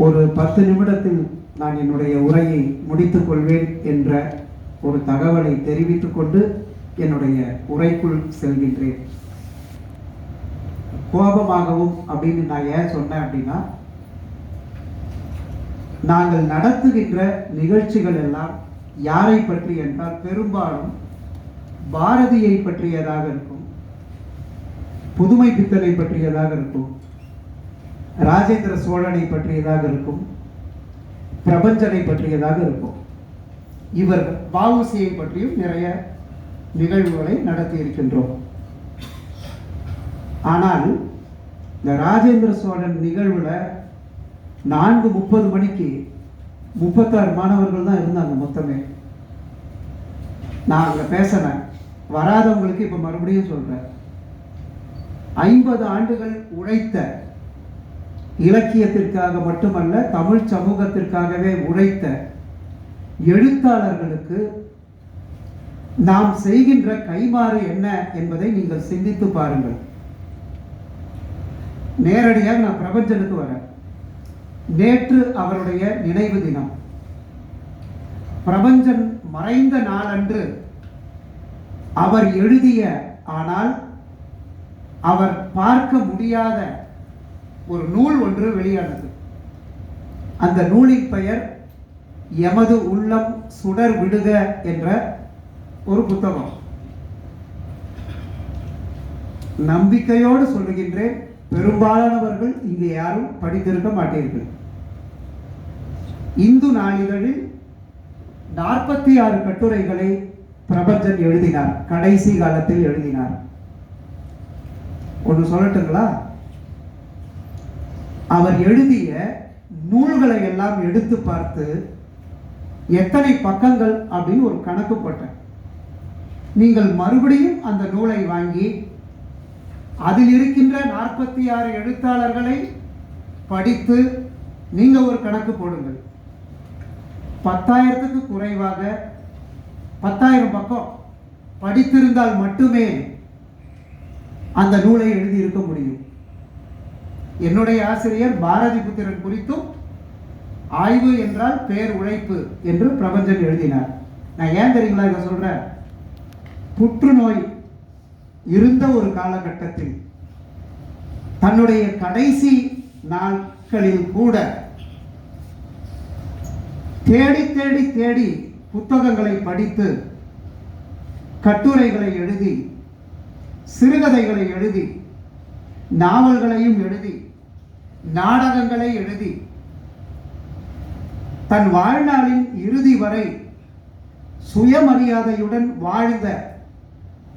ஒரு 10 நிமிடத்தில் நான் என்னுடைய உரையை முடித்துக் கொள்வேன் என்ற ஒரு தகவலை தெரிவித்துக் கொண்டு என்னுடைய உரைக்குள் செல்கின்றேன். கோபமாகவும் அப்படின்னு நான் ஏன் சொன்னேன் அப்படின்னா, நாங்கள் நடத்துகின்ற நிகழ்ச்சிகள் எல்லாம் யாரை பற்றி என்றால் பெரும்பாலும் பாரதியை பற்றியதாக இருக்கும், புதுமை பித்தனை பற்றியதாக இருக்கும், ராஜேந்திர சோழனை பற்றியதாக இருக்கும், பிரபஞ்சனை பற்றியதாக இருக்கும். இவர் வஉசியை பற்றியும் நிறைய நிகழ்வுகளை நடத்தி இருக்கின்றோம். ஆனால் இந்த ராஜேந்திர சோழன் நிகழ்வுல 4:30 மணிக்கு 36 மாணவர்கள் தான் இருந்தாங்க மொத்தமே. நான் அங்க பேசினேன், வராதவங்களுக்கு இப்ப மறுபடியும் சொல்றேன். 50 ஆண்டுகள் உழைத்த, இலக்கியத்திற்காக மட்டுமல்ல தமிழ் சமூகத்திற்காகவே உழைத்த எழுத்தாளர்களுக்கு நாம் செய்கின்ற கைமாறு என்ன என்பதை நீங்கள் சிந்தித்து பாருங்கள். நேரடியாக நான் பிரபஞ்சனுக்கு வரேன். நேற்று அவருடைய நினைவு தினம். பிரபஞ்சன் மறைந்த நாளன்று அவர் எழுதிய, ஆனால் அவர் பார்க்க முடியாத ஒரு நூல் ஒன்று வெளியானது. அந்த நூலின் பெயர் எமது உள்ளம் சுடர் விடுக என்ற ஒரு புத்தகம். நம்பிக்கையோடு சொல்லுகின்றேன், பெரும்பாலானவர்கள் இங்கு யாரும் படித்திருக்க மாட்டீர்கள். இந்து நாளிதழில் 46 கட்டுரைகளை பிரபஞ்சன் எழுதினார். கடைசி காலத்தில் எழுதினார். ஒன்று சொல்லட்டுங்களா? அவர் எழுதிய நூல்களை எல்லாம் எடுத்து பார்த்து எத்தனை பக்கங்கள் அப்படின்னு ஒரு கணக்கு போட்டேன். நீங்கள் மறுபடியும் அந்த நூலை வாங்கி அதில் இருக்கின்ற 46 எழுத்தாளர்களை படித்து நீங்க ஒரு கணக்கு போடுங்கள். 10,000க்கு குறைவாக 10,000 பக்கம் படித்திருந்தால் மட்டுமே அந்த நூலை எழுதி இருக்க முடியும். என்னுடைய ஆசிரியர் பாரதி புத்திரன் குறித்தும் ஆய்வு என்றால் பேர் உழைப்பு என்று பிரபஞ்சன் எழுதினார். நான் ஏன் தெரியுங்களா இதை சொல்றேன்? புற்றுநோய் இருந்த ஒரு காலகட்டத்தில் தன்னுடைய கடைசி நாட்களில் கூட தேடி தேடி தேடி புத்தகங்களை படித்து, கட்டுரைகளை எழுதி, சிறுகதைகளை எழுதி, நாவல்களையும் எழுதி, நாடகங்களை எழுதி, தன் வாழ்நாளின் இறுதி வரை சுயமரியாதையுடன் வாழ்ந்த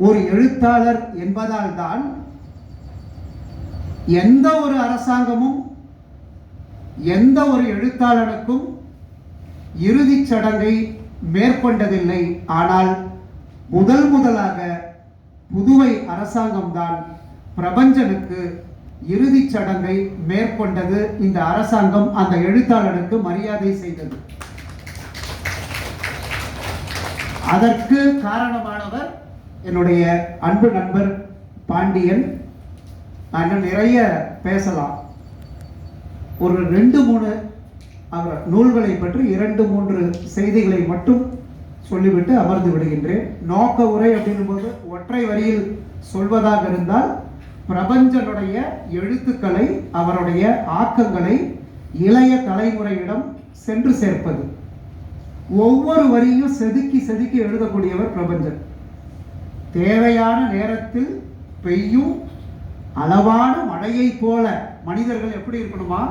ஒரு எழுத்தாளர் என்பதால் தான் எந்த ஒரு அரசாங்கமும் எந்த ஒரு எழுத்தாளனுக்கும் இறுதிச் சடங்கை மேற்கொண்டதில்லை. ஆனால் முதலாக புதுவை அரசாங்கம்தான் பிரபஞ்சனுக்கு இறுதிச் சடங்கை மேற்கொண்டது. இந்த அரசாங்கம் அந்த எழுத்தாளனுக்கு மரியாதை செய்தது. அதற்கு காரணமானவர் என்னுடைய அன்பு நண்பர் பாண்டியன். நான் நிறைய பேசலாம். ஒரு 2-3 அவர் நூல்களை பற்றி 2-3 செய்திகளை மட்டும் சொல்லிவிட்டு அமர்ந்து விடுகின்றேன். நோக்க உரை அப்படின்னும் போது ஒற்றை வரியில் சொல்வதாக இருந்தால், பிரபஞ்சனுடைய எழுத்துக்களை, அவருடைய ஆக்கங்களை இளைய தலைமுறையிடம் சென்று சேர்ப்பது. ஒவ்வொரு வரியும் செதுக்கி செதுக்கி எழுதக்கூடியவர் பிரபஞ்சன். தேவையான நேரத்தில் பெய்யும் அளவான மழையை போல மனிதர்கள் எப்படி இருக்கணுமா,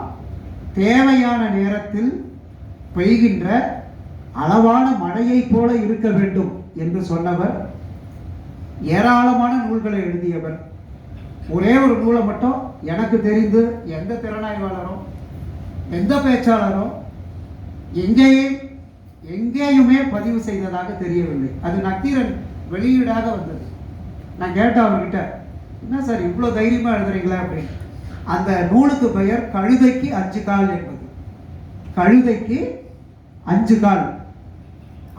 தேவையான நேரத்தில் பெய்கின்ற அளவான மழையை போல இருக்க வேண்டும் என்று சொன்னவர். ஏராளமான நூல்களை எழுதியவர். ஒரே ஒரு நூலை மட்டும் எனக்கு தெரிந்து எந்த திறனாய்வாளரும் எந்த பேச்சாளரும் எங்கேயுமே பதிவு செய்ததாக தெரியவில்லை. அது நக்கீரன் வெளியீடாக வந்தது. நான் கேட்டேன் அவர்கிட்ட, என்ன சார் இவ்வளோ தைரியமா எழுதுறீங்களா அப்படின்னு. அந்த நூலுக்கு பெயர் கழுதைக்கு 5 கால் என்பது. கழுதைக்கு 5 கால்.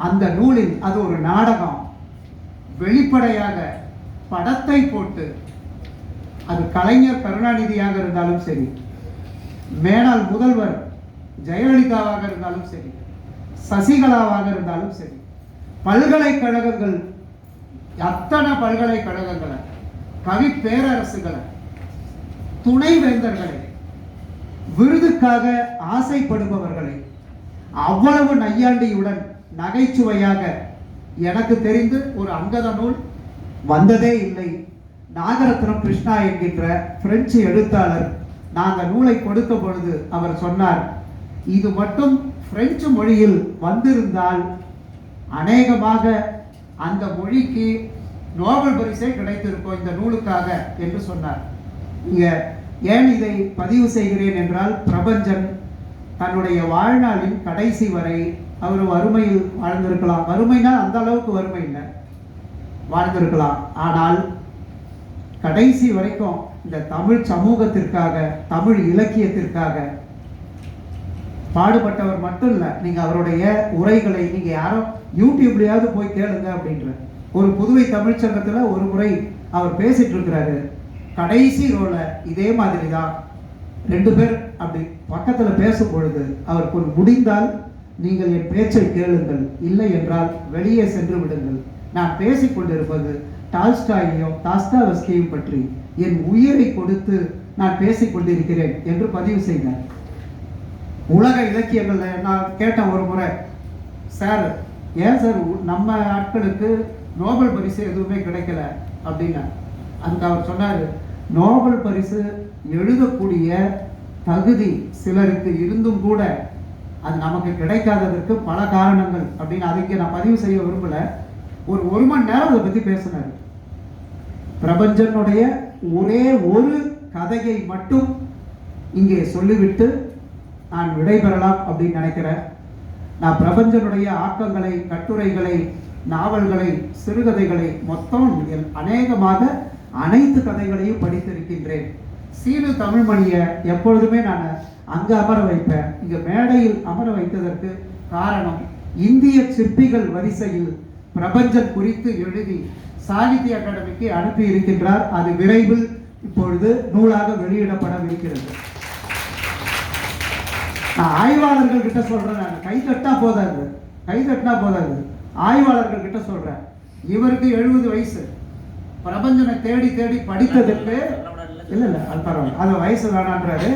அந்த நூலில் அது ஒரு நாடகம். வெளிப்படையாக படத்தை போட்டு, அது கலைஞர் கருணாநிதியாக இருந்தாலும் சரி, மேனாள் முதல்வர் ஜெயலலிதாவாக இருந்தாலும் சரி, சசிகலாவாக இருந்தாலும் சரி, பல்கலைக்கழகங்கள், அத்தனை பல்கலைக்கழகங்களை, கவி பேரரசுகளை, துணைவேந்தர்களை, விருதுக்காக ஆசைப்படுபவர்களை அவ்வளவு நையாண்டியுடன் நகைச்சுவையாக எனக்கு தெரிந்து ஒரு அங்கத நூல் வந்ததே இல்லை. நாகரத்னம் கிருஷ்ணா என்கின்ற பிரெஞ்சு எழுத்தாளர் நான் அந்த நூலை கொடுத்த பொழுது அவர் சொன்னார், இது மட்டும் பிரெஞ்சு மொழியில் வந்திருந்தால் அநேகமாக அந்த மொழிக்கு நோபல் பரிசே கிடைத்திருக்கும் இந்த நூலுக்காக என்று சொன்னார். இங்க ஏன் இதை பதிவு செய்கிறேன் என்றால், பிரபஞ்சன் தன்னுடைய வாழ்நாளின் கடைசி வரை அவர் வறுமையில் வாழ்ந்திருக்கலாம். வறுமைனா அந்த அளவுக்கு வறுமை இல்லை, வாழ்ந்திருக்கலாம். ஆனால் கடைசி வரைக்கும் இந்த தமிழ் சமூகத்திற்காக, தமிழ் இலக்கியத்திற்காக பாடுபட்டவர் மட்டும் இல்லை. நீங்க அவருடைய உரைகளை நீங்க யாரும் யூடியூப்லயாவது போய் கேளுங்க அப்படின்ற ஒரு புதுவை தமிழ்ச்சங்கத்துல ஒரு முறை அவர் பேசிட்டு இருக்கிறாரு. கடைசி ரோல இதே மாதிரி தான் 2 பேர் அப்படி பக்கத்துல பேசும் பொழுது அவருக்கு முடிந்தால் நீங்கள் என் பேச்சை கேளுங்கள், இல்லை என்றால் வெளியே சென்று விடுங்கள். நான் பேசிக் கொண்டிருப்பது டால்ஸ்டாயையும் தாஸ்தாவஸ்கியையும் பற்றி என் உயிரை கொடுத்து நான் பேசிக் கொண்டிருக்கிறேன் என்று பதிவு செய்தார். உலக இலக்கியங்கள்ல நான் கேட்டேன் ஒரு முறை, சார் ஏன் சார் நம்ம ஆட்களுக்கு நோபல் பரிசு எதுவுமே கிடைக்கல அப்படின்னா, அதுக்கு அவர் சொன்னார், நோபல் பரிசு எழுதக்கூடிய தகுதி சிலருக்கு இருந்தும் கூட அது நமக்கு கிடைக்காததற்கு பல காரணங்கள் அப்படின்னு அதுக்கு நான் பதிவு செய்ய விரும்பல. ஒரு மணி நேரம் அதை பற்றி பேசினார். பிரபஞ்சனுடைய ஒரே ஒரு கதையை மட்டும் இங்கே சொல்லிவிட்டு நான் விடைபெறலாம் அப்படின்னு நினைக்கிறேன். நான் பிரபஞ்சனுடைய ஆக்கங்களை, கட்டுரைகளை, நாவல்களை, சிறுகதைகளை மொத்தம் அநேகமாக அனைத்து கதைகளையும் படித்திருக்கின்றேன். சீனு தமிழ்மணியை எப்பொழுதுமே நான் அங்கே அமர வைப்பேன். இங்கே மேடையில் அமர வைத்ததற்கு காரணம், இந்திய சிற்பிகள் வரிசையில் பிரபஞ்சன் குறித்து எழுதி சாகித்ய அகாடமிக்கு அனுப்பி இருக்கின்றார். அது விரைவில் இப்பொழுது நூலாக வெளியிடப்படவிருக்கிறது. நான் ஆய்வாளர்கள் கிட்ட சொல்றேன், நான் கை தட்டினா போதாது, ஆய்வாளர்கள் கிட்ட சொல்றேன். இவருக்கு 70 வயசு, பிரபஞ்சனை தேடி தேடி படித்ததற்கு இல்ல அது பரவாயில்ல, அது வயசு வேணான்றாரு.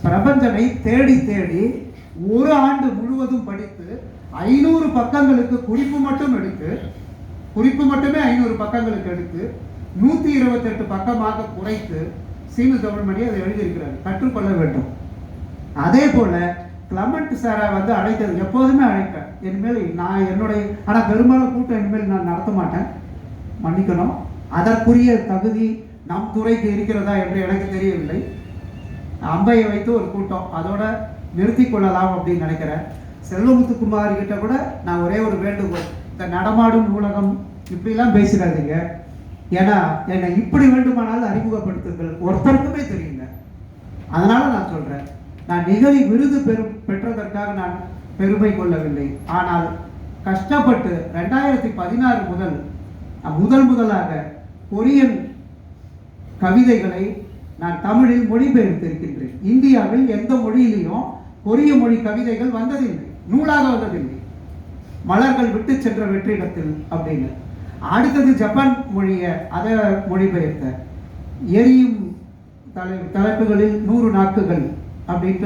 பிரபஞ்சனை தேடி தேடி ஒரு ஆண்டு முழுவதும் படித்து 500 பக்கங்களுக்கு குறிப்பு மட்டுமே 500 பக்கங்களுக்கு எடுத்து 128 பக்கமாக குறைத்து சீனு தமிழ்மணி அதை எழுதியிருக்கிறார். கற்றுக்கொள்ள வேண்டும். அதே போல கிளமெண்ட் சாரை வந்து அழைத்தது, எப்போதுமே அழைப்பேன். இனிமேல் நான் என்னுடைய, ஆனால் பெரும்பாலும் கூட்டம் இனிமேல் நான் நடத்த மாட்டேன், மன்னிக்கணும். அதற்குரிய தகுதி நம் துறைக்கு இருக்கிறதா என்று எனக்கு தெரியவில்லை. அம்பையை வைத்து ஒரு கூட்டம் அதோட நிறுத்தி கொள்ளலாம் அப்படின்னு நினைக்கிறேன். செல்வமுத்துக்குமார் கிட்ட கூட நான் ஒரே ஒரு வேண்டுகோள், இந்த நடமாடும் நூலகம் இப்படிலாம் பேசிடாதீங்க. ஏன்னா என்னை இப்படி வேண்டுமானாலும் அறிமுகப்படுத்துங்கள், ஒருத்தருக்குமே தெரியல. அதனால நான் சொல்றேன், நான் நிகழி விருது பெற்றதற்காக நான் பெருமை கொள்ளவில்லை. ஆனால் கஷ்டப்பட்டு 2016 முதலாக கொரியன் கவிதைகளை நான் தமிழில் மொழிபெயர்த்திருக்கின்றேன். இந்தியாவில் எந்த மொழியிலையும் கொரிய மொழி கவிதைகள் வந்ததில்லை, நூலாக வந்ததில்லை. மலர்கள் விட்டு சென்ற வெற்றிடத்தில் அப்படின்னு. அடுத்தது ஜப்பான் மொழியை அதை மொழிபெயர்த்த எரியும் தலைப்புகளில் 100 நாக்குகள் அப்படின்ற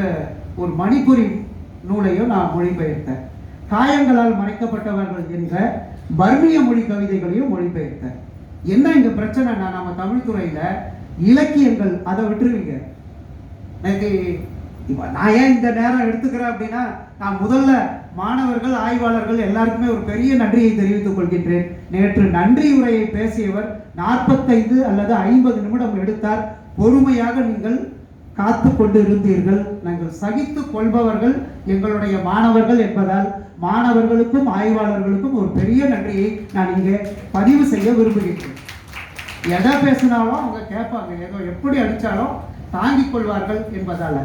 ஒரு மணிப்புரி நூலையும் நான் மொழிபெயர்த்தேன். காயங்களால் மறைக்கப்பட்டவர்கள் என்ற பர்மிய மொழி கவிதைகளையும் மொழிபெயர்த்தேன். என்ன இங்க பிரச்சனை, நம்ம தமிழ் துறையில இலக்கியங்கள் அதை விட்டுருவீங்க. நான் ஏன் இந்த நேரம் எடுத்துக்கிறேன் அப்படின்னா, நான் முதல்ல மாணவர்கள், ஆய்வாளர்கள் எல்லாருக்குமே ஒரு பெரிய நன்றியை தெரிவித்துக் கொள்கின்றேன். நேற்று நன்றி உரையை பேசியவர் 45 அல்லது 50 நிமிடம் எடுத்தார். பொறுமையாக நீங்கள் காத்து கொண்டு இருந்தீர்கள். நாங்கள் சகித்து கொள்பவர்கள் எங்களுடைய மாணவர்கள் என்பதால் மாணவர்களுக்கும் ஆய்வாளர்களுக்கும் ஒரு பெரிய நன்றியை நான் இங்கே பதிவு செய்ய விரும்புகின்றேன். எதை பேசினாலும் அவங்க கேட்பாங்க, ஏதோ எப்படி அடித்தாலும் தாங்கிக் கொள்வார்கள் என்பதால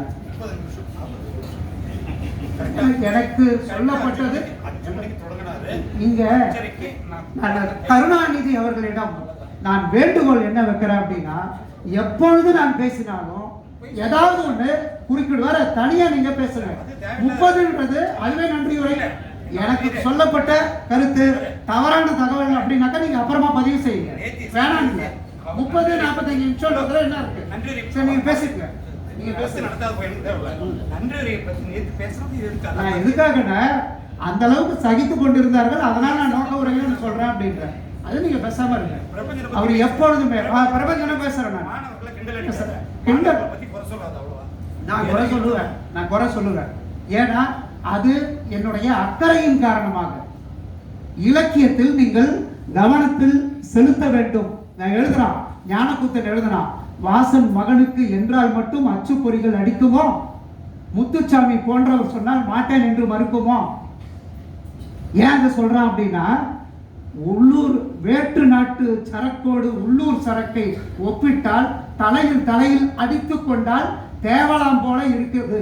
எனக்கு சொல்லப்பட்டது. இங்க கருணாநிதி அவர்களிடம் நான் வேண்டுகோள் என்ன வைக்கிறேன் அப்படின்னா, எப்பொழுது நான் பேசினாலும் ஏதாவது ஒன்று குறுக்கிடுவார். தனியா நீங்க பேசுங்க. 30ன்றது அதுவே நன்றி உரை. எனக்கு சொல்லப்பட்ட கருத்து தவறான தகவல் அப்படின்னாக்கா நீங்க அப்புறமா பதிவு செய்யுங்க. வேணாம், 30-45 நிமிஷம் என்ன இருக்கு? சரி, நீங்க பேசிக்கங்க. நீங்க எதுக்காக அந்த அளவுக்கு சகித்து கொண்டிருந்தார்கள், அதனால நான் நோக்க உரையில சொல்றேன் அப்படின்றேன். அது நீங்க பேசாம இருங்க. அவர் எப்பொழுதுமே பிரபஞ்சனம் பேசுறேன். நான் குறை சொல்லுவேன். ஏன்னா அது என்னுடைய அக்கறையின் காரணமாக. இலக்கியத்தில் நீங்கள் கவனத்தில் செலுத்த வேண்டும். நான் எழுதுறான், ஞானக்கூத்தன் எழுதுறான், வாசன் மகனுக்கு என்றால் மட்டும் அச்சுப்பொறிகள் அடிக்குமோ, முத்துச்சாமி போன்றவர் சொன்னால் மாட்டேன் என்று மறுக்குமோ. ஏன் அதை சொல்றான் அப்படின்னா, உள்ளூர் வேற்று நாட்டு சரக்கோடு உள்ளூர் சரக்கை ஒப்பிட்டால் தலையில் அடித்து கொண்டால் தேவலாம் போல இருக்குது.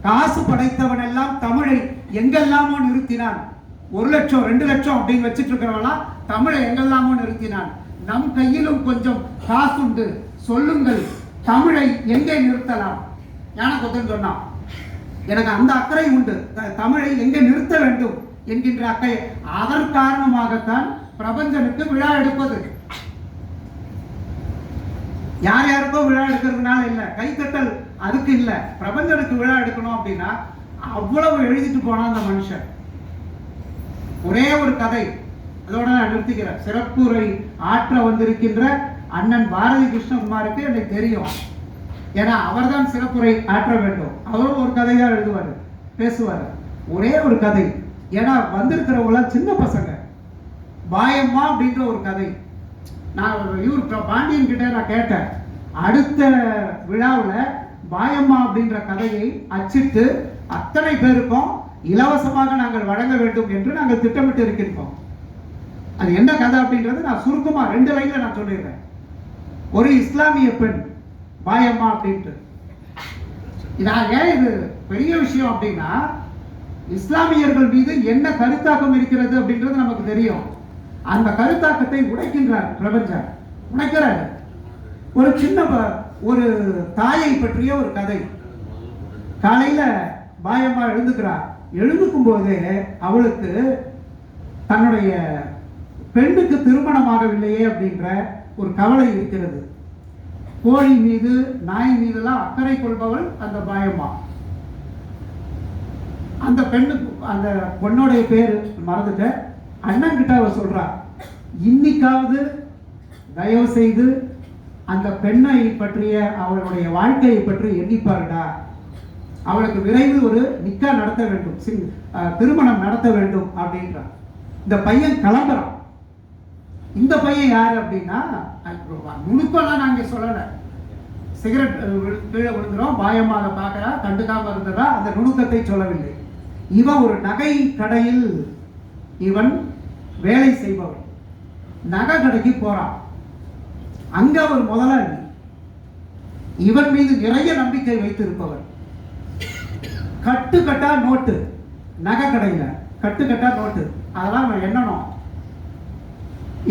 காசு படைத்தவன் எல்லாம் தமிழை எங்கெல்லாமோ நிறுத்தினான். 1 லட்சம் 2 லட்சம் அப்படின்னு வச்சுட்டு இருக்கிறவெல்லாம் தமிழை எங்கெல்லாமோ நிறுத்தினான். நம் கையிலும் கொஞ்சம் காசுண்டு, சொல்லுங்கள் தமிழை எங்கே நிறுத்தலாம். ஞானக்கூத்தன் சொன்னான், எனக்கு அந்த அக்கறை உண்டு, தமிழை எங்கே நிறுத்த வேண்டும் என்கின்ற அக்கறை. அதன் காரணமாகத்தான் பிரபஞ்சனுக்கு விழா எடுப்பது. யார் யாருக்கோ விழா எடுக்கிறதுனால இல்ல, கைத்தட்டல் அதுக்கு இல்ல. பிரபஞ்சனுக்கு விழா எடுக்கணும் அப்படின்னா அவ்வளவு எழுதிட்டு போனா அந்த மனுஷன். ஒரே ஒரு கதை, அதோட நான் நிறுத்திக்கிறேன். சிறப்புரை ஆற்ற வந்திருக்கின்ற அண்ணன் பாரதி கிருஷ்ணகுமாருக்கு எனக்கு தெரியும். ஏன்னா அவர் தான் சிறப்புரை ஆற்ற வேண்டும். அவரும் ஒரு கதையா எழுதுவார், பேசுவார். ஒரே ஒரு கதை. ஏன்னா வந்திருக்கிறவங்க சின்ன பசங்க. பாயம்மா அப்படின்ற ஒரு கதை. நான் இவர் பாண்டியன் கிட்ட நான் கேட்டேன், அடுத்த விழாவில் பாயம்மா அப்படின்ற கதையை அச்சிட்டு அத்தனை பேருக்கும் இலவசமாக நாங்கள் வழங்க வேண்டும் என்று நாங்கள் திட்டமிட்டு இருக்கின்றோம். அது என்ன கதை அப்படின்றது நான் சுருக்கமா 2 லைன்ல நான் சொல்லிடுறேன். ஒரு இஸ்லாமிய பெண் பாயம்மா அப்படின்ட்டு. இது பெரிய விஷயம் அப்படின்னா, இஸ்லாமியர்கள் மீது என்ன கருத்தாக்கம் இருக்கிறது அப்படின்றது நமக்கு தெரியும். அந்த கருத்தாக்கத்தை உடைக்கின்றார் பிரபஞ்சன், உடைக்கிறார். ஒரு சின்ன ஒரு தாயை பற்றிய ஒரு கதை. காலையில பாயம்மா எழுந்துக்கிறார். எழுந்துக்கும் போதே அவளுக்கு தன்னுடைய பெண்ணுக்கு திருமணமாகவில்லையே அப்படின்ற ஒரு கவலை இருக்கிறது. கோழி மீது நாய் மீதெல்லாம் அக்கறை கொள்பவள் அந்த பாயம்மா. அந்த பெண்ணுக்கு, அந்த பொண்ணுடைய பேரு மறந்துட்ட, அண்ணன் கிட்ட அவ சொல்றா, இன்னைக்காவது தயவு செய்து அந்த பெண்ணை பற்றிய அவளுடைய வாழ்க்கையை பற்றி எண்ணிப்பாருடா. அவளுக்கு விரைவில் ஒரு நிக்கா நடத்த வேண்டும், திருமணம் நடத்த வேண்டும் அப்படின்றான். இந்த பையன் கிளம்புறான். இந்த பையன் யாரு அப்படின்னா, நுணுக்கெல்லாம் நாங்க சொல்லலை. சிகரெட் கீழே விழுந்துடும், பாயமாக பார்க்கறா, கண்டுக்காம இருந்ததா, அந்த நுணுக்கத்தை சொல்லவில்லை. இவன் ஒரு நகை கடையில் இவன் வேலை செய்பவன். நகை கடைக்கு போறான். அங்க ஒரு முதலாளி இவன் மீது நிறைய நம்பிக்கை வைத்திருப்பவர். கட்டுக்கட்டா நோட்டு, நகை கடையில கட்டுக்கட்டா நோட்டு, அதெல்லாம் எண்ணணும்.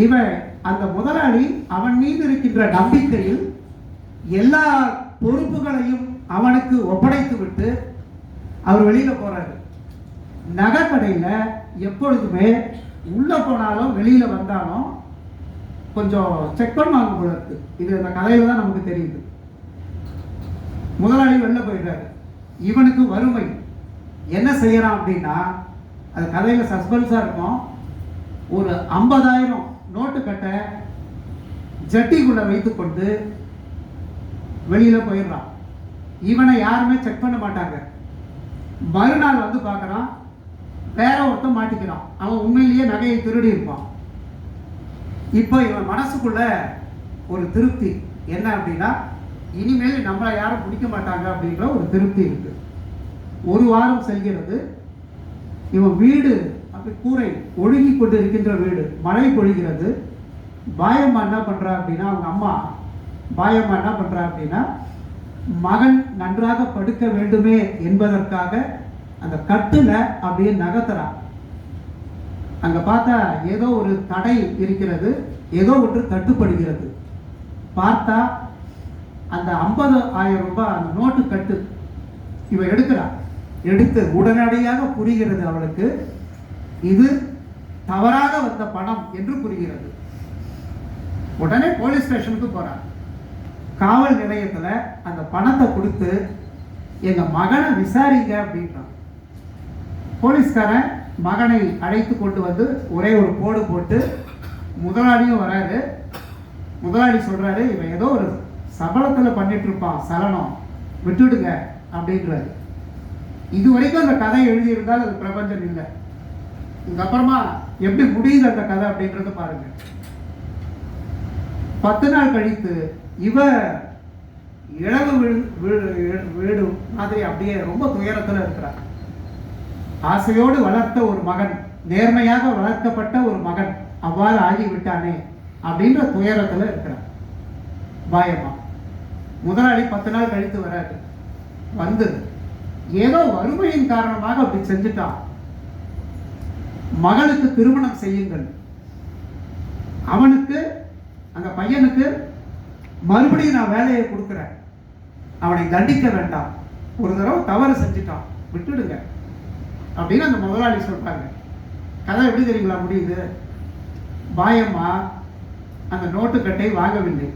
இவன் அந்த முதலாளி அவன் மீது இருக்கின்ற நம்பிக்கையில் எல்லா பொறுப்புகளையும் அவனுக்கு ஒப்படைத்து விட்டு அவர் வெளியில போறாரு. நகை கடையில எப்பொழுதுமே உள்ள போனாலும் வெளியில வந்தாலும் கொஞ்சம் செக் பண்ணுவாங்க போல இருக்கு. இது இந்த கதையில தான் நமக்கு தெரியுது. முதலாளி வெளில போயிடுறாரு. இவனுக்கு வறுமை. என்ன செய்யறான் அப்படின்னா, அது கதையில சஸ்பென்ஸா இருக்கும். ஒரு 50,000 நோட்டு கட்ட ஜட்டிக்குள்ள வைத்துக்கொண்டு வெளியில போயிடுறான். இவனை யாருமே செக் பண்ண மாட்டாங்க. மறுநாள் வந்து பார்க்கறான், வேற ஒருத்தன் மாட்டிக்கிறான். அவன் உண்மையிலேயே நகையை திருடி இருப்பான். இப்போ இவன் மனசுக்குள்ள ஒரு திருப்தி என்ன அப்படின்னா, இனிமேல் நம்மளை யாரும் பிடிக்க மாட்டாங்க அப்படின்ற ஒரு திருப்தி இருக்கு. ஒரு வாரம் செல்கிறது. இவன் வீடு அப்படி கூரை ஒழுகி கொண்டு இருக்கின்ற வீடு, மழை பொழிகிறது. பாயம்மா என்ன பண்றா அப்படின்னா, அவங்க அம்மா பாயம்மா என்ன பண்றா அப்படின்னா, மகன் நன்றாக படுக்க வேண்டுமே என்பதற்காக அந்த கட்டுல அப்படியே நகர்த்துறான். அங்க பார்த்தா ஏதோ ஒரு தடை இருக்கிறது, ஏதோ ஒன்று தட்டுப்படுகிறது. பார்த்தா அந்த 50,000 ரூபாய் அந்த நோட்டு கட்டு இவ எடுக்கிறான். எடுத்து உடனடியாக புரிகிறது அவளுக்கு, இது தவறாக வந்த பணம் என்று புரிகிறது. உடனே போலீஸ் ஸ்டேஷனுக்கு போறான். காவல் நிலையத்துல அந்த பணத்தை கொடுத்து எங்க மகனை விசாரிங்க அப்படின்றான். போலீஸ்காரன் மகனை அழைத்து கொண்டு வந்து ஒரே ஒரு போடு போட்டு, முதலாளியும் வராரு. முதலாளி சொல்றாரு, இவன் ஏதோ ஒரு சபலத்தில் பண்ணிட்டு இருப்பான், சலனம், விட்டுடுங்க அப்படின்றாரு. இது வரைக்கும் அந்த கதை எழுதியிருந்தால் அது பிரபஞ்சன் இல்லை. இதுக்கப்புறமா எப்படி முடியுது அந்த கதை அப்படின்றத பாருங்க. 10 நாள் கழித்து இவ இழவு வீடு மாதிரி அப்படியே ரொம்ப துயரத்தில் இருக்கிறார். ஆசையோடு வளர்த்த ஒரு மகன், நேர்மையாக வளர்க்கப்பட்ட ஒரு மகன் அவ்வாறு ஆகிவிட்டானே அப்படின்ற துயரத்தில் இருக்கிறார் பாயம்மா. முதலாளி 10 நாள் கழித்து வராது. வந்து ஏதோ வறுமையின் காரணமாக அப்படி செஞ்சுட்டான். மகளுக்கு திருமணம் செய்யுங்கள், அவனுக்கு அந்த பையனுக்கு மறுபடியும் நான் வேலையை கொடுக்குறேன், அவனை தண்டிக்க வேண்டாம், ஒரு தடவை தவறு செஞ்சுட்டான், விட்டுடுங்க அப்படின்னு அந்த முதலாளி சொல்றாங்க. கதை எப்படி தெரியுங்களா முடியுது? பாயம்மா அந்த நோட்டுக்கட்டை வாங்கவில்லை.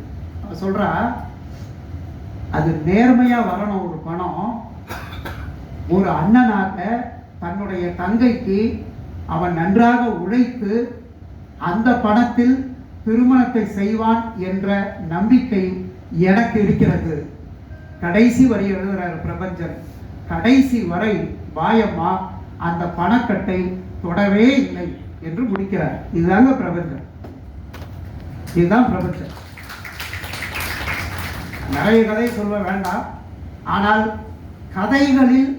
அவ சொல்றா, அது நேர்மையா வரணும். ஒரு பணம் ஒரு அண்ணனாக தன்னுடைய தங்கைக்கு அவன் நன்றாக உழைத்து அந்த பணத்தில் திருமணத்தை செய்வான் என்ற நம்பிக்கை எனக்கு இருக்கிறது. கடைசி வரை எழுதுகிறார் பிரபஞ்சன். கடைசி வரை பாயம்மா அந்த பணக்கட்டை தொடவே இல்லை என்று முடிக்கிறார். இதுதாங்க பிரபஞ்சன். இதுதான் பிரபஞ்சன். நிறைய கதை சொல்ல வேண்டாம். ஆனால் கதைகளில்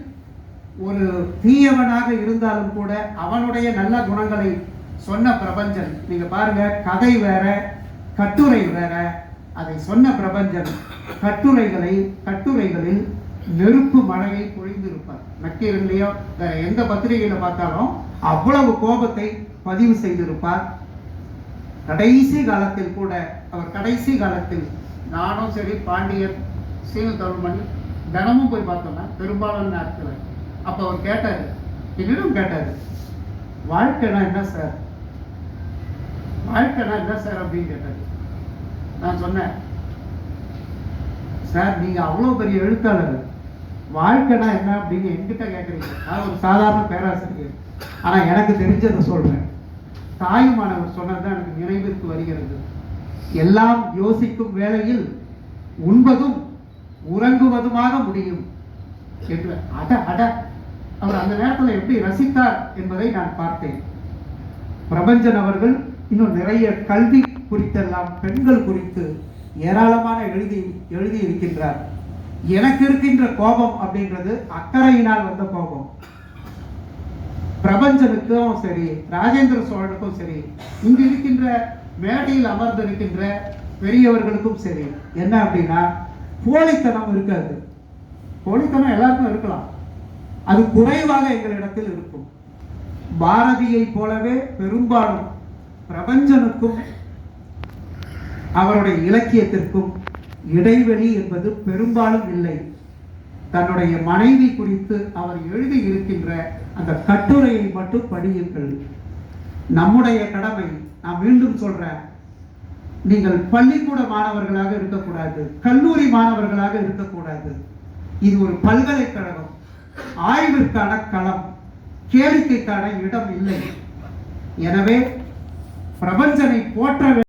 ஒரு தீயவனாக இருந்தாலும் கூட அவனுடைய நல்ல குணங்களை சொன்ன பிரபஞ்சன். நீங்க பாருங்க, கதை வேற, கட்டுரை வேற. அதை சொன்ன பிரபஞ்சன் கட்டுரைகளில் நெருப்பு மழையை பொழிந்திருப்பார். நக்கீரன்லையோ எந்த பத்திரிகையில பார்த்தாலும் அவ்வளவு கோபத்தை பதிவு செய்திருப்பார். கடைசி காலத்தில் கூட அவர் கடைசி காலத்தில் நானும் சரி, பாண்டியன், சீன தமிழ்மணி தினமும் போய் பார்த்தோம்னா பெரும்பாலான நேரத்தில் அப்போ அவர் கேட்டார், என்னிடம் கேட்டார், வாழ்க்கைனா என்ன சார், வாழ்க்கைனா என்ன சார் அப்படின்னு கேட்டார். நான் சொன்னேன், சார் நீங்க அவ்வளோ பெரிய எழுத்தாளர், வாழ்க்கைனா என்ன அப்படின்னு என்கிட்ட கேட்குறீங்க. நான் ஒரு சாதாரண பேராசிரியர், ஆனால் எனக்கு தெரிஞ்சதை சொல்றேன். தாயுமானவர் சொன்னது எனக்கு நினைவிற்கு வருகிறது. எல்லாம் யோசிக்கும் வேளையில் உண்பதும் உறங்குவதுமாக முடியும் என்று. அவர் அந்த நேரத்தில் எப்படி ரசித்தார் என்பதை நான் பார்த்தேன். பிரபஞ்சன் அவர்கள் இன்னும் நிறைய கல்வி குறித்தெல்லாம், பெண்கள் குறித்து ஏராளமான எழுதி இருக்கின்றார். எனக்கு இருக்கின்ற கோபம் அப்படின்றது அக்கறையினால் வந்த கோபம். பிரபஞ்சனுக்கும் சரி, ராஜேந்திர சோழனுக்கும் சரி, இங்கு இருக்கின்ற மேடையில் அமர்ந்திருக்கின்ற பெரியவர்களுக்கும் சரி, என்ன அப்படின்னா போலித்தனம் இருக்காது. போலித்தனம் எல்லாருக்கும் இருக்கலாம், அது குறைவாக எங்களிடத்தில் இருக்கும். பாரதியை போலவே பெரும்பாலும் பிரபஞ்சனுக்கும் அவருடைய இலக்கியத்திற்கும் இடைவெளி என்பது பெரும்பாலும் இல்லை. தன்னுடைய மனைவி குறித்து அவர் எழுதி இருக்கின்ற அந்த கட்டுரையை மட்டும் படியுங்கள். நம்முடைய கடமை, நான் மீண்டும் சொல்றேன், நீங்கள் பள்ளிக்கூட மாணவர்களாக இருக்கக்கூடாது, கல்லூரி மாணவர்களாக இருக்கக்கூடாது. இது ஒரு பல்கலைக்கழகம், ஆய்விற்கான களம், கேளிக்கைக்கான இடம் இல்லை. எனவே பிரபஞ்சனை போற்ற